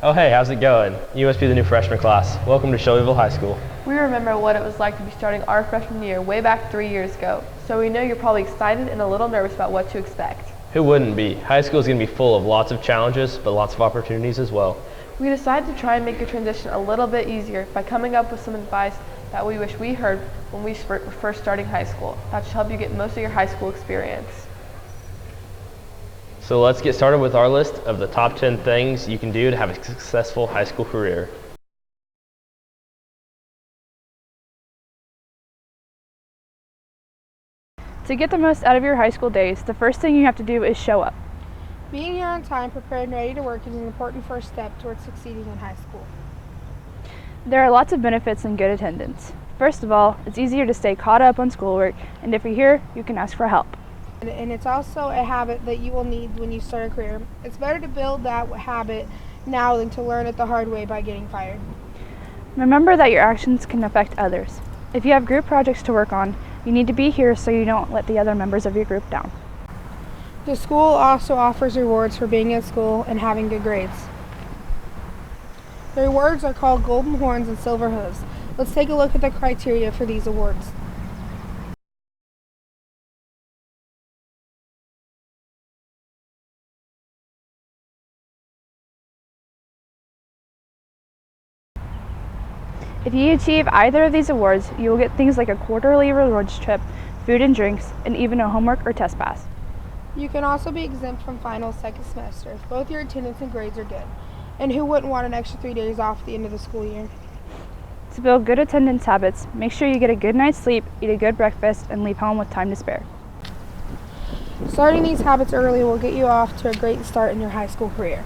Oh hey, how's it going? You must be the new freshman class. Welcome to Shelbyville High School. We remember what it was like to be starting our freshman year way back 3 years ago, so we know you're probably excited and a little nervous about what to expect. Who wouldn't be? High school is going to be full of lots of challenges, but lots of opportunities as well. We decided to try and make your transition a little bit easier by coming up with some advice that we wish we heard when we were first starting high school. That should help you get most of your high school experience. So let's get started with our list of the top 10 things you can do to have a successful high school career. To get the most out of your high school days, the first thing you have to do is show up. Being here on time, prepared and ready to work is an important first step towards succeeding in high school. There are lots of benefits in good attendance. First of all, it's easier to stay caught up on schoolwork, and if you're here, you can ask for help. And it's also a habit that you will need when you start a career. It's better to build that habit now than to learn it the hard way by getting fired. Remember that your actions can affect others. If you have group projects to work on, you need to be here so you don't let the other members of your group down. The school also offers rewards for being at school and having good grades. The rewards are called golden horns and silver hooves. Let's take a look at the criteria for these awards. If you achieve either of these awards, you will get things like a quarterly rewards trip, food and drinks, and even a homework or test pass. You can also be exempt from finals second semester if both your attendance and grades are good. And who wouldn't want an extra 3 days off at the end of the school year? To build good attendance habits, make sure you get a good night's sleep, eat a good breakfast, and leave home with time to spare. Starting these habits early will get you off to a great start in your high school career.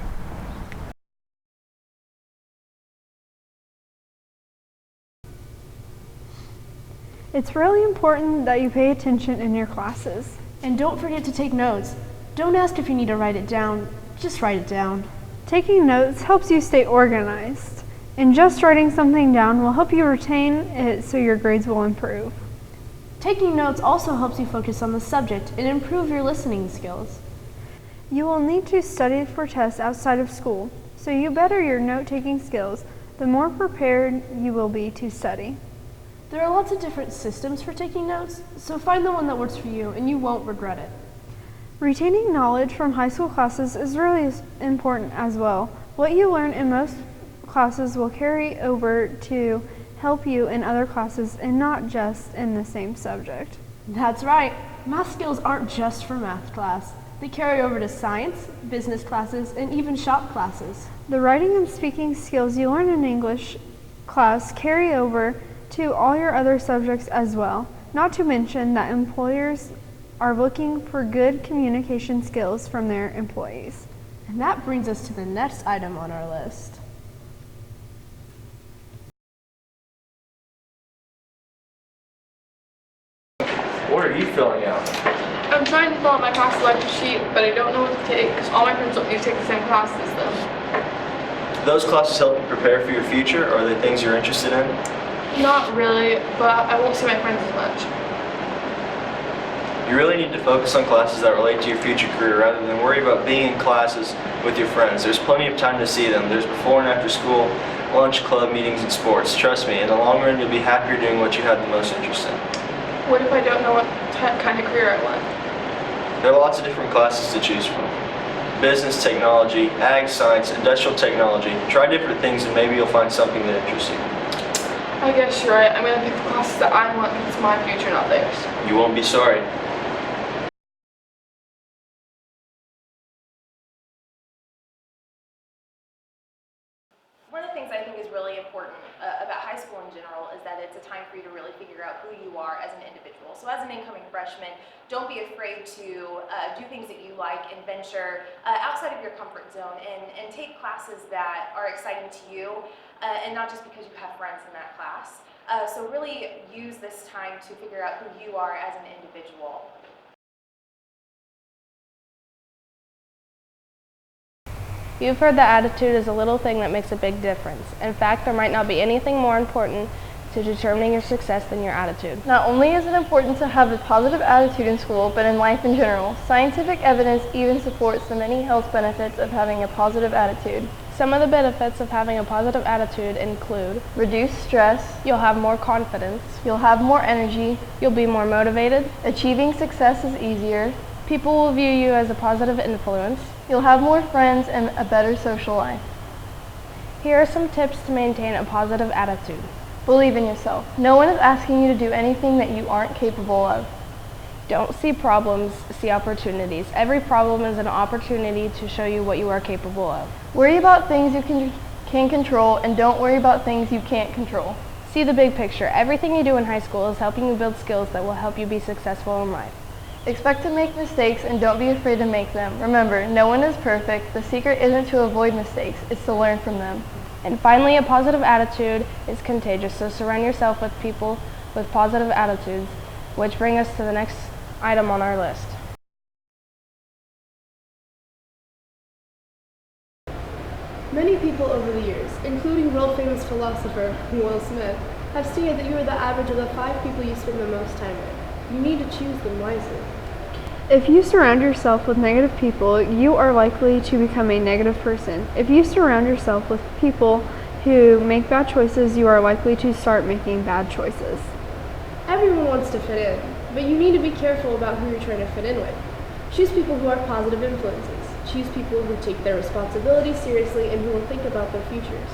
It's really important that you pay attention in your classes. And don't forget to take notes. Don't ask if you need to write it down, just write it down. Taking notes helps you stay organized, and just writing something down will help you retain it so your grades will improve. Taking notes also helps you focus on the subject and improve your listening skills. You will need to study for tests outside of school, so you better your note-taking skills, the more prepared you will be to study. There are lots of different systems for taking notes, so find the one that works for you and you won't regret it. Retaining knowledge from high school classes is really important as well. What you learn in most classes will carry over to help you in other classes and not just in the same subject. That's right. Math skills aren't just for math class. They carry over to science, business classes, and even shop classes. The writing and speaking skills you learn in English class carry over to all your other subjects as well. Not to mention that employers are looking for good communication skills from their employees. And that brings us to the next item on our list. What are you filling out? I'm trying to fill out my class selection sheet, but I don't know what to take because all my friends don't need to take the same class as them. Do those classes help you prepare for your future, or are they things you're interested in? Not really, but I won't see my friends as much. You really need to focus on classes that relate to your future career rather than worry about being in classes with your friends. There's plenty of time to see them. There's before and after school, lunch, club, meetings, and sports. Trust me, in the long run you'll be happier doing what you have the most interest in. What if I don't know what kind of career I want? There are lots of different classes to choose from. Business, technology, ag, science, industrial technology. Try different things and maybe you'll find something that interests you. I guess you're right. I'm going to pick the classes that I want because it's my future, not theirs. You won't be sorry. One of the things I think is really important about high school in general is that it's a time for you to really figure out who you are as an individual. So as an incoming freshman, don't be afraid to do things that you like and venture outside of your comfort zone and take classes that are exciting to you and not just because you have friends in that class. So really use this time to figure out who you are as an individual. You've heard that attitude is a little thing that makes a big difference. In fact, there might not be anything more important to determining your success than your attitude. Not only is it important to have a positive attitude in school, but in life in general. Scientific evidence even supports the many health benefits of having a positive attitude. Some of the benefits of having a positive attitude include Reduce stress. you'll have more confidence, You'll have more energy. you'll be more motivated, Achieving success is easier. people will view you as a positive influence. You'll have more friends and a better social life. Here are some tips to maintain a positive attitude. Believe in yourself. No one is asking you to do anything that you aren't capable of. Don't see problems, see opportunities. Every problem is an opportunity to show you what you are capable of. Worry about things you can control, and don't worry about things you can't control. See the big picture. Everything you do in high school is helping you build skills that will help you be successful in life. Expect to make mistakes and don't be afraid to make them. Remember, no one is perfect. The secret isn't to avoid mistakes, it's to learn from them. And finally, a positive attitude is contagious, so surround yourself with people with positive attitudes, which bring us to the next item on our list. Many people over the years, including world-famous philosopher Will Smith, have stated that you are the average of the 5 people you spend the most time with. You need to choose them wisely. If you surround yourself with negative people, you are likely to become a negative person. If you surround yourself with people who make bad choices, you are likely to start making bad choices. Everyone wants to fit in, but you need to be careful about who you're trying to fit in with. Choose people who are positive influences. Choose people who take their responsibilities seriously and who will think about their futures.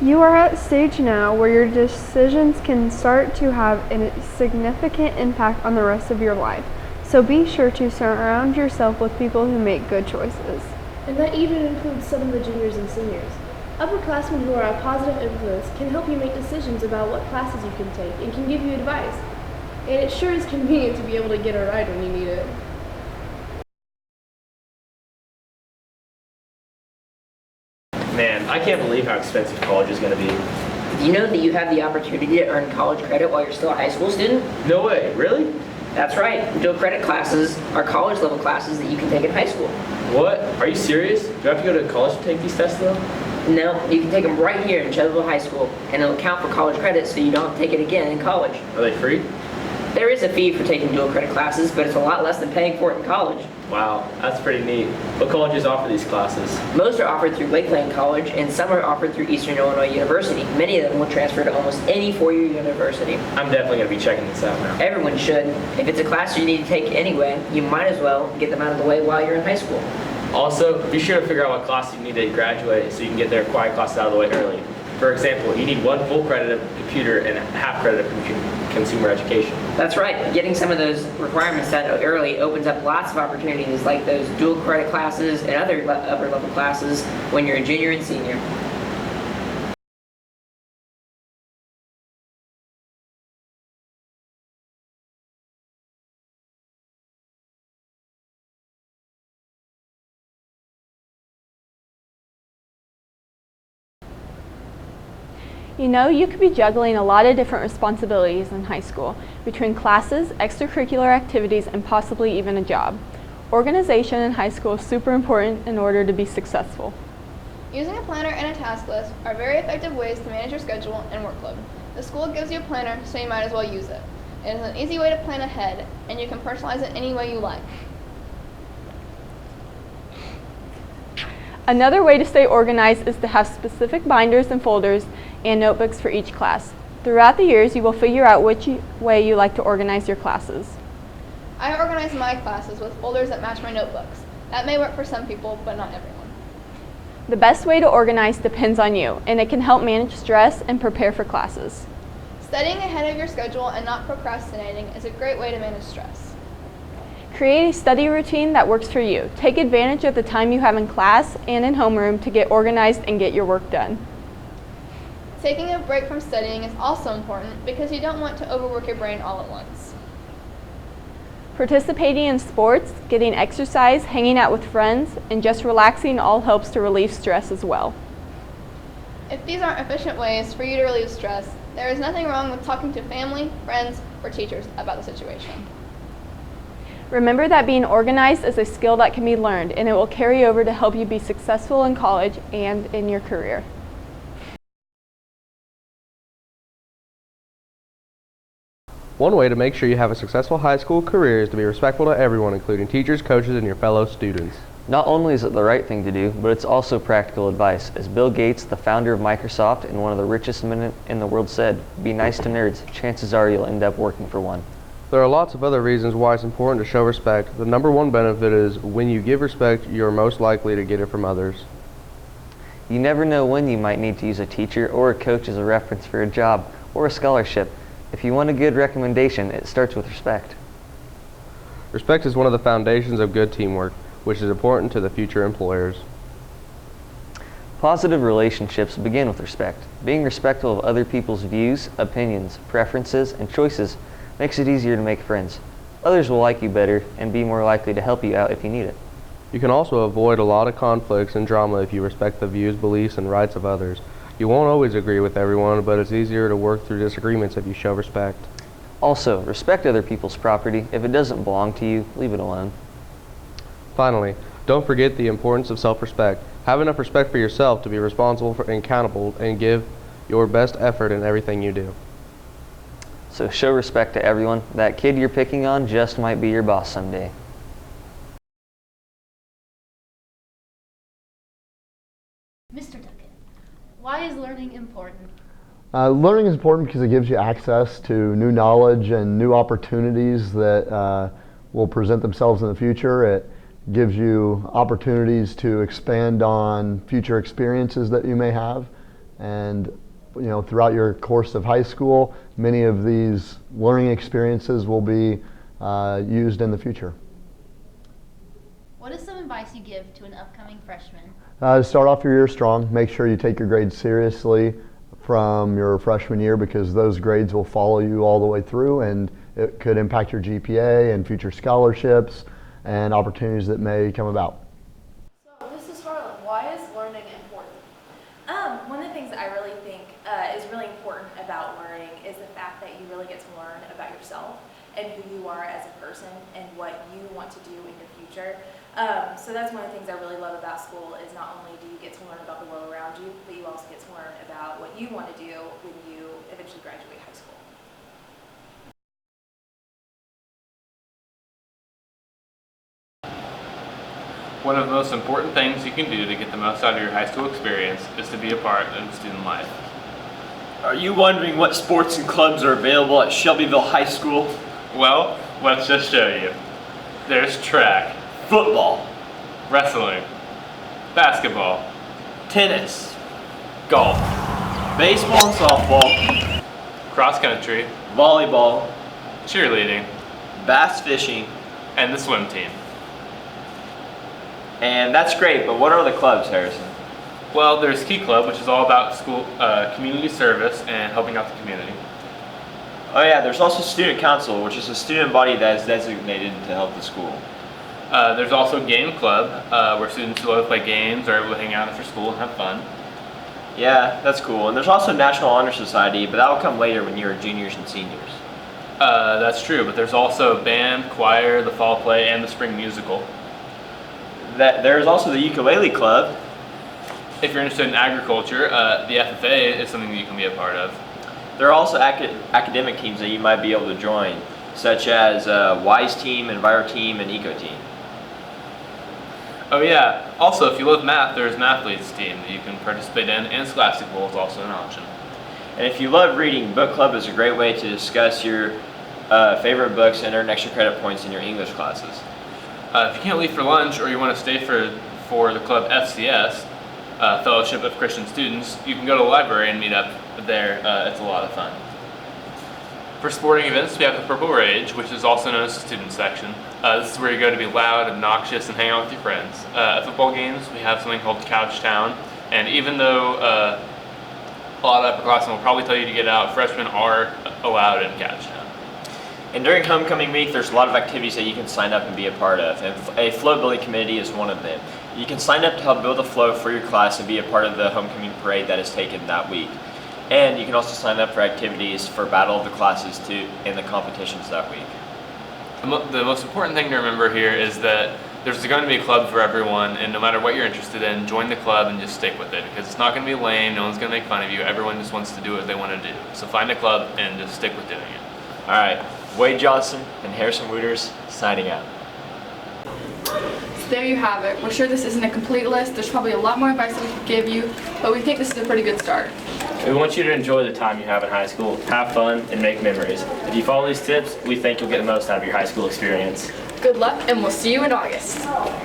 You are at a stage now where your decisions can start to have a significant impact on the rest of your life. So be sure to surround yourself with people who make good choices. And that even includes some of the juniors and seniors. Upperclassmen who are a positive influence can help you make decisions about what classes you can take and can give you advice. And it sure is convenient to be able to get a ride when you need it. Man, I can't believe how expensive college is going to be. Do you know that you have the opportunity to earn college credit while you're still a high school student? No way, really? That's right. Dual credit classes are college level classes that you can take in high school. What? Are you serious? Do I have to go to college to take these tests though? No, you can take them right here in Chesterville High School, and it'll count for college credit so you don't have to take it again in college. Are they free? There is a fee for taking dual credit classes, but it's a lot less than paying for it in college. Wow, that's pretty neat. What colleges offer these classes? Most are offered through Lakeland College, and some are offered through Eastern Illinois University. Many of them will transfer to almost any four-year university. I'm definitely going to be checking this out now. Everyone should. If it's a class you need to take anyway, you might as well get them out of the way while you're in high school. Also, be sure to figure out what class you need to graduate so you can get their required classes out of the way early. For example, you need 1 full credit of computer and half credit of consumer education. That's right. Getting some of those requirements done early opens up lots of opportunities like those dual credit classes and other upper level classes when you're a junior and senior. You know, you could be juggling a lot of different responsibilities in high school, between classes, extracurricular activities, and possibly even a job. Organization in high school is super important in order to be successful. Using a planner and a task list are very effective ways to manage your schedule and workload. The school gives you a planner, so you might as well use it. It is an easy way to plan ahead, and you can personalize it any way you like. Another way to stay organized is to have specific binders and folders and notebooks for each class. Throughout the years, you will figure out which way you like to organize your classes. I organize my classes with folders that match my notebooks. That may work for some people, but not everyone. The best way to organize depends on you, and it can help manage stress and prepare for classes. Studying ahead of your schedule and not procrastinating is a great way to manage stress. Create a study routine that works for you. Take advantage of the time you have in class and in homeroom to get organized and get your work done. Taking a break from studying is also important because you don't want to overwork your brain all at once. Participating in sports, getting exercise, hanging out with friends, and just relaxing all helps to relieve stress as well. If these aren't efficient ways for you to relieve stress, there is nothing wrong with talking to family, friends, or teachers about the situation. Remember that being organized is a skill that can be learned, and it will carry over to help you be successful in college and in your career. One way to make sure you have a successful high school career is to be respectful to everyone, including teachers, coaches, and your fellow students. Not only is it the right thing to do, but it's also practical advice. As Bill Gates, the founder of Microsoft and one of the richest men in the world said, "Be nice to nerds. Chances are you'll end up working for one." There are lots of other reasons why it's important to show respect. The number one benefit is when you give respect, you're most likely to get it from others. You never know when you might need to use a teacher or a coach as a reference for a job or a scholarship. If you want a good recommendation, it starts with respect. Respect is one of the foundations of good teamwork, which is important to the future employers. Positive relationships begin with respect. Being respectful of other people's views, opinions, preferences, and choices makes it easier to make friends. Others will like you better and be more likely to help you out if you need it. You can also avoid a lot of conflicts and drama if you respect the views, beliefs, and rights of others. You won't always agree with everyone, but it's easier to work through disagreements if you show respect. Also, respect other people's property. If it doesn't belong to you, leave it alone. Finally, don't forget the importance of self-respect. Have enough respect for yourself to be responsible and accountable and give your best effort in everything you do. So show respect to everyone. That kid you're picking on just might be your boss someday. Mr. Duncan, why is learning important? Learning is important because it gives you access to new knowledge and new opportunities that will present themselves in the future. It gives you opportunities to expand on future experiences that you may have. And throughout your course of high school, many of these learning experiences will be used in the future. What is some advice you give to an upcoming freshman? To start off your year strong, make sure you take your grades seriously from your freshman year, because those grades will follow you all the way through, and it could impact your GPA and future scholarships and opportunities that may come about. So this is Harlan. Why is learning important? One of the things that I really think is really important about learning is the fact that you really get to learn about yourself and who you are as a person and what you want to do in your future. So that's one of the things I really love about school, is not only do you get to learn about the world around you, but you also get to learn about what you want to do when you eventually graduate high school. One of the most important things you can do to get the most out of your high school experience is to be a part of student life. Are you wondering what sports and clubs are available at Shelbyville High School? Well, let's just show you. There's track, Football, wrestling, basketball, tennis, golf, baseball and softball, cross country, volleyball, cheerleading, bass fishing, and the swim team. And that's great, but what are the clubs, Harrison? Well, there's Key Club, which is all about school community service and helping out the community. Oh yeah, there's also Student Council, which is a student body that is designated to help the school. There's also Game Club, where students who love to play games are able to hang out after school and have fun. Yeah, that's cool. And there's also National Honor Society, but that will come later when you're juniors and seniors. That's true, but there's also band, choir, the fall play, and the spring musical. There's also the Ukulele Club. If you're interested in agriculture, the FFA is something that you can be a part of. There are also academic teams that you might be able to join, such as WISE Team, Enviro Team, and Eco Team. Oh yeah, also if you love math, there's Mathletes team that you can participate in, and Scholastic Bowl is also an option. And if you love reading, book club is a great way to discuss your favorite books and earn extra credit points in your English classes. If you can't leave for lunch, or you want to stay for the club FCS, Fellowship of Christian Students, you can go to the library and meet up there. It's a lot of fun. For sporting events, we have the Purple Rage, which is also known as the student section. This is where you go to be loud, obnoxious, and hang out with your friends. At football games, we have something called Couch Town, and even though a lot of upperclassmen will probably tell you to get out, freshmen are allowed in Couch Town. And during homecoming week, there's a lot of activities that you can sign up and be a part of, and a float building committee is one of them. You can sign up to help build a float for your class and be a part of the homecoming parade that is taken that week. And you can also sign up for activities for Battle of the Classes too, and the competitions that week. The most important thing to remember here is that there's going to be a club for everyone, and no matter what you're interested in, join the club and just stick with it, because it's not going to be lame, no one's going to make fun of you, everyone just wants to do what they want to do. So find a club and just stick with doing it. Alright, Wade Johnson and Harrison Wooters signing out. So there you have it. We're sure this isn't a complete list. There's probably a lot more advice that we could give you, but we think this is a pretty good start. We want you to enjoy the time you have in high school, have fun, and make memories. If you follow these tips, we think you'll get the most out of your high school experience. Good luck, and we'll see you in August.